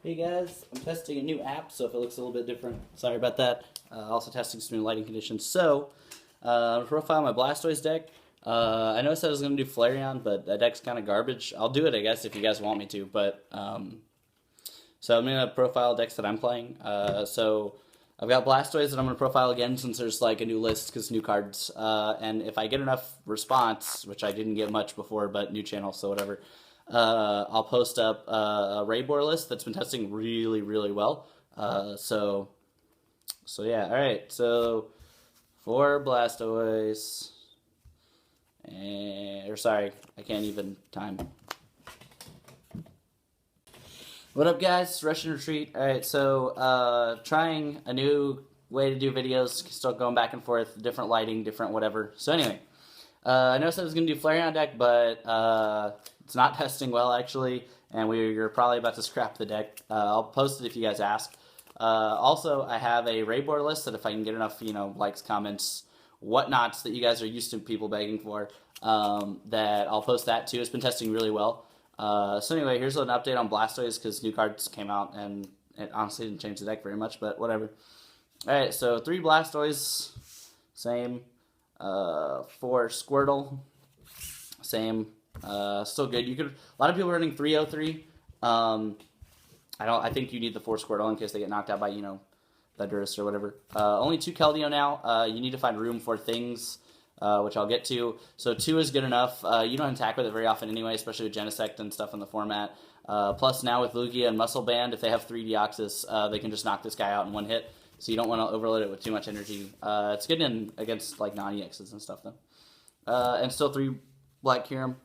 Hey guys, I'm testing a new app, so if it looks a little bit different, sorry about that. Also testing some new lighting conditions. So, profile my Blastoise deck. I know I said I was going to do Flareon, but that deck's kind of garbage. I'll do it, I guess, if you guys want me to, but, so I'm going to profile decks that I'm playing. So, I've got Blastoise that I'm going to profile again since there's like a new list because new cards. And if I get enough response, which I didn't get much before, but new channel, so whatever, I'll post up a Raybor list that's been testing really, really well. So yeah, all right. So for Blastoise, or sorry, I can't even time. What up, guys? Russian Retreat. All right, so trying a new way to do videos, still going back and forth, different lighting, different whatever. So anyway, I know I said I was going to do Flareon deck, but it's not testing well, actually, and we're probably about to scrap the deck. I'll post it if you guys ask. Also, I have a Raybor list that if I can get enough, likes, comments, whatnots that you guys are used to people begging for, that I'll post that too. It's been testing really well. So anyway, here's an update on Blastoise because new cards came out and it honestly didn't change the deck very much, but whatever. Alright, so 3 Blastoise, same. 4 Squirtle, same. Still good. You could. A lot of people are running 303. I think you need the 4 Squirtle in case they get knocked out by Thundurus or whatever. Only 2 Keldeo now. You need to find room for things, which I'll get to. So 2 is good enough. You don't attack with it very often anyway, especially with Genesect and stuff in the format. Plus now with Lugia and Muscle Band, if they have 3 Deoxys, they can just knock this guy out in one hit. So you don't want to overload it with too much energy. It's good against like non-EXs and stuff though. And still 3 Black Kyurem.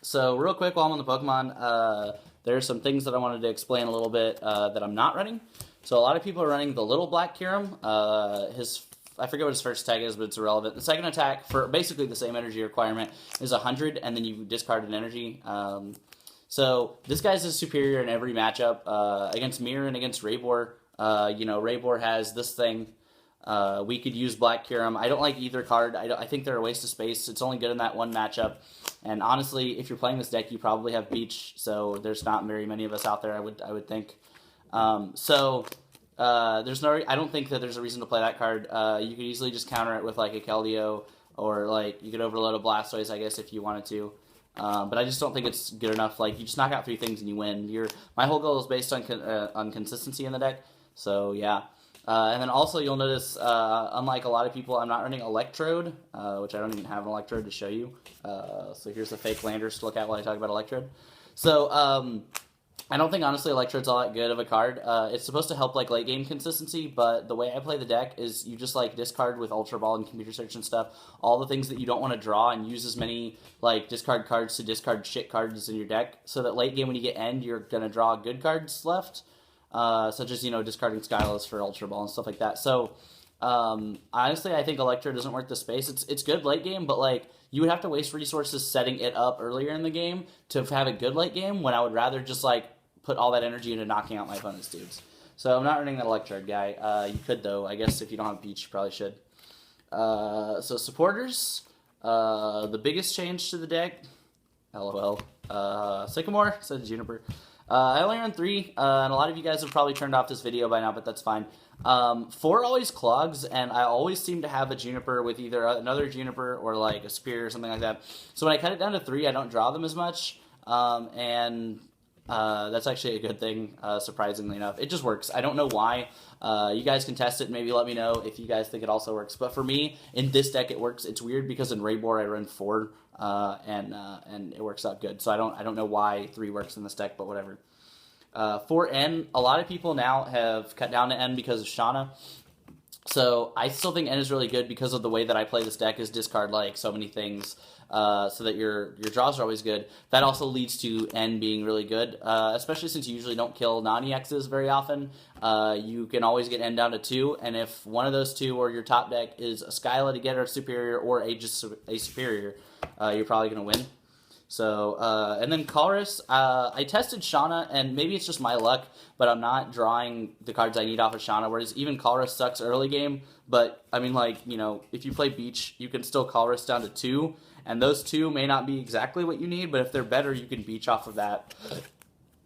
So real quick while I'm on the Pokemon, there's some things that I wanted to explain a little bit that I'm not running. So a lot of people are running the little Black Kyurem. I forget what his first attack is, but it's irrelevant. The second attack, for basically the same energy requirement, is 100, and then you discard an energy. So this guy's is superior in every matchup. Against Mirror and against Raybor, Raybor has this thing. We could use Black Kyurem. I don't like either card. I think they're a waste of space. It's only good in that one matchup. And honestly, if you're playing this deck, you probably have Beach, so there's not very many of us out there, I would think. There's no. I don't think that there's a reason to play that card. You could easily just counter it with like a Keldeo, or like you could overload a Blastoise, I guess, if you wanted to. But I just don't think it's good enough. Like you just knock out 3 things and you win. My whole goal is based on consistency in the deck. So yeah. And then also you'll notice, unlike a lot of people, I'm not running Electrode, which I don't even have an Electrode to show you. So here's the fake Landers to look at while I talk about Electrode. So I don't think, honestly, Electrode's all that good of a card. It's supposed to help like late game consistency, but the way I play the deck is you just like discard with Ultra Ball and Computer Search and stuff, all the things that you don't want to draw, and use as many like discard cards to discard shit cards in your deck, so that late game when you get end, you're gonna draw good cards left. Such as, discarding Skyless for Ultra Ball and stuff like that. So, honestly, I think Electrode doesn't work the space. It's good late game, but, like, you would have to waste resources setting it up earlier in the game to have a good late game, when I would rather just, like, put all that energy into knocking out my opponent's dudes. So I'm not running that Electrode guy. You could, though. I guess if you don't have Beach, you probably should. So supporters, the biggest change to the deck, LOL, Sycamore, said Juniper. I only run 3, and a lot of you guys have probably turned off this video by now, but that's fine. 4 always clogs, and I always seem to have a Juniper with either another Juniper or like a Spear or something like that. So when I cut it down to 3, I don't draw them as much, and that's actually a good thing, surprisingly enough. It just works. I don't know why. You guys can test it and maybe let me know if you guys think it also works. But for me, in this deck, it works. It's weird because in Raybor I run 4, and it works out good. So I don't know why 3 works in this deck, but whatever. For N, a lot of people now have cut down to N because of Shauna. So I still think N is really good because of the way that I play this deck is discard like so many things, so that your draws are always good. That also leads to N being really good, especially since you usually don't kill non-EXs very often. You can always get N down to 2, and if one of those 2 or your top deck is a Skyla to get a superior or just a superior, you're probably going to win. So, and then Colress, I tested Shauna, and maybe it's just my luck, but I'm not drawing the cards I need off of Shauna, whereas even Colress sucks early game, but, I mean, like, if you play Beach, you can still Colress down to 2, and those two may not be exactly what you need, but if they're better, you can beach off of that.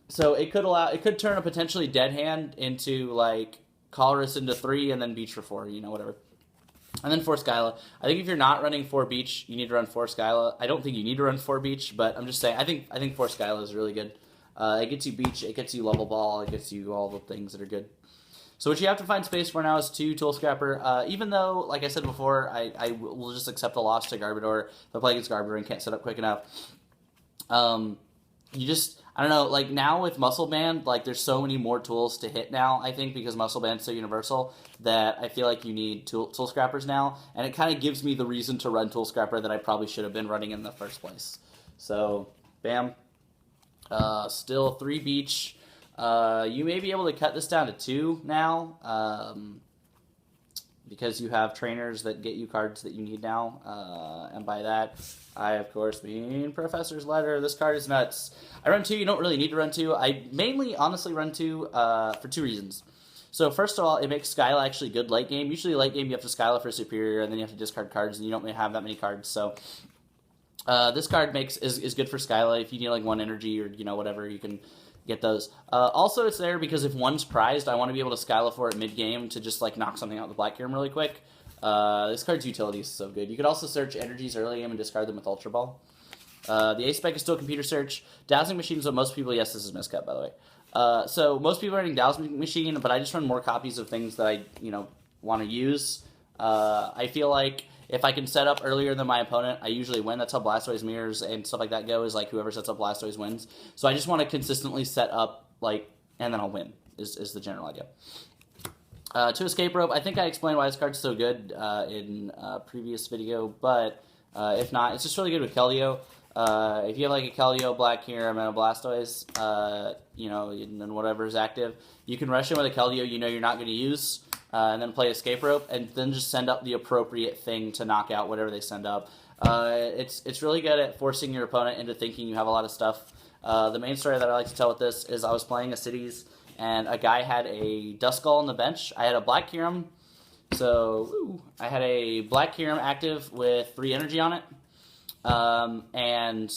So it could turn a potentially dead hand into like Colress into 3 and then beach for 4, whatever. And then 4 Skyla. I think if you're not running 4 beach, you need to run 4 Skyla. I don't think you need to run 4 beach, but I'm just saying I think 4 Skyla is really good. It gets you beach, it gets you level ball, it gets you all the things that are good. So what you have to find space for now is 2 Tool Scrapper. Even though, like I said before, I will just accept a loss to Garbodor if I play against Garbodor and can't set up quick enough. I don't know, like now with Muscle Band, like there's so many more tools to hit now, I think, because Muscle Band's so universal that I feel like you need tool Scrappers now, and it kind of gives me the reason to run Tool Scrapper that I probably should have been running in the first place. So, bam. Still 3 beach. You may be able to cut this down to 2 now, because you have trainers that get you cards that you need now, and by that, I, of course, mean Professor's Letter. This card is nuts. I run 2. You don't really need to run 2. I mainly, honestly, run 2 for 2 reasons. So, first of all, it makes Skyla actually good late game. Usually late game, you have to Skyla for Superior, and then you have to discard cards, and you don't really have that many cards, so this card is good for Skyla. If you need, like, 1 energy or, whatever, you can get those. Also, it's there because if one's prized, I want to be able to Skyla for it mid-game to just, like, knock something out with Black Kyurem really quick. This card's utility is so good. You could also search energies early game and discard them with Ultra Ball. The Ace Spec is still Computer Search. Dazzling Machine is what most people... Yes, this is miscut, by the way. So most people are running Dazzling Machine, but I just run more copies of things that I, want to use. I feel like if I can set up earlier than my opponent, I usually win. That's how Blastoise mirrors and stuff like that go, is like whoever sets up Blastoise wins. So I just want to consistently set up, like, and then I'll win, is the general idea. To Escape Rope, I think I explained why this card's so good in a previous video, but if not, it's just really good with Keldeo. If you have like a Keldeo, Black Kyurem, and a Blastoise, and whatever is active, you can rush in with a Keldeo you're not going to use, and then play Escape Rope, and then just send up the appropriate thing to knock out whatever they send up. It's really good at forcing your opponent into thinking you have a lot of stuff. The main story that I like to tell with this is I was playing a Cities, and a guy had a Duskull on the bench. I had a Black Kyurem, so I had a Black Kyurem active with 3 energy on it, and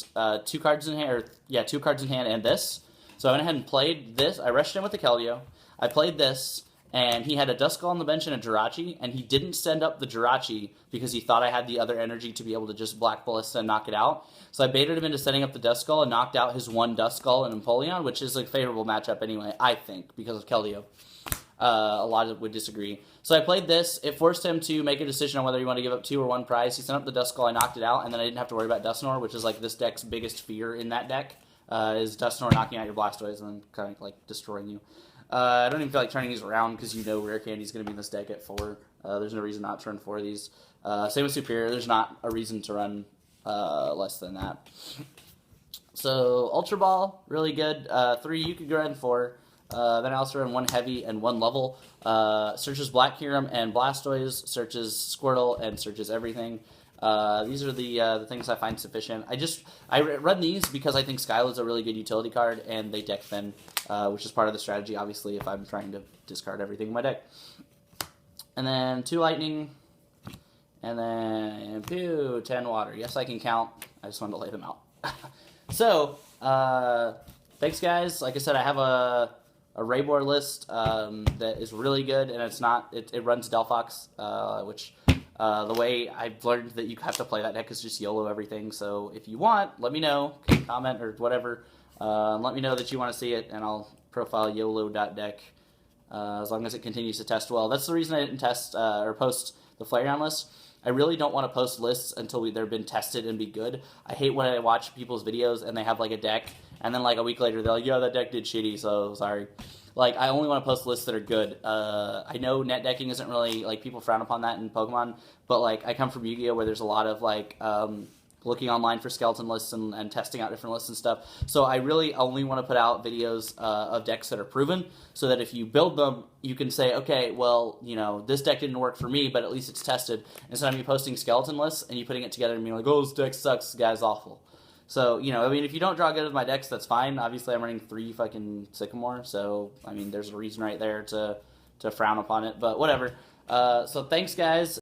2 cards in hand, 2 cards in hand, and this. So I went ahead and played this. I rushed in with the Keldeo. I played this, and he had a Duskull on the bench and a Jirachi, and he didn't send up the Jirachi because he thought I had the other energy to be able to just Black Ballista and knock it out. So I baited him into setting up the Duskull and knocked out his 1 Duskull and Empoleon, which is a favorable matchup anyway, I think, because of Keldeo. A lot would disagree. So I played this. It forced him to make a decision on whether he wanted to give up 2 or 1 prize. He sent up the Duskull, I knocked it out, and then I didn't have to worry about Dusknoir, which is like this deck's biggest fear in that deck, is Dusknoir knocking out your Blastoise and then kind of like destroying you. I don't even feel like turning these around because Rare Candy's going to be in this deck at 4. There's no reason not to run 4 of these. Same with Superior. There's not a reason to run less than that. So Ultra Ball, really good. 3, you could go ahead and 4. Then I also run 1 Heavy and 1 Level. Searches Black Kyurem and Blastoise, searches Squirtle, and searches everything. These are the things I find sufficient. I run these because I think Skyla is a really good utility card, and they deck thin, which is part of the strategy, obviously, if I'm trying to discard everything in my deck. And then 2 Lightning, and then 10 Water. Yes, I can count. I just wanted to lay them out. So, thanks, guys. Like I said, I have a Raybor list that is really good, and it runs Delphox, which... the way I've learned that you have to play that deck is just YOLO everything, so if you want, let me know, comment or whatever, let me know that you want to see it, and I'll profile YOLO.deck, as long as it continues to test well. That's the reason I didn't test, or post the Flareon list. I really don't want to post lists until they've been tested and be good. I hate when I watch people's videos and they have like a deck, and then like a week later they're like, yo, that deck did shitty, so sorry. Like, I only want to post lists that are good. I know net decking isn't really, like, people frown upon that in Pokemon, but, like, I come from Yu-Gi-Oh! Where there's a lot of, like, looking online for skeleton lists and testing out different lists and stuff. So I really only want to put out videos of decks that are proven, so that if you build them, you can say, okay, well, this deck didn't work for me, but at least it's tested. Instead of me posting skeleton lists and you putting it together and being like, oh, this deck sucks, this guy's awful. So, I mean, if you don't draw good with my decks, that's fine. Obviously, I'm running 3 fucking Sycamore, so, I mean, there's a reason right there to frown upon it, but whatever. So, thanks, guys.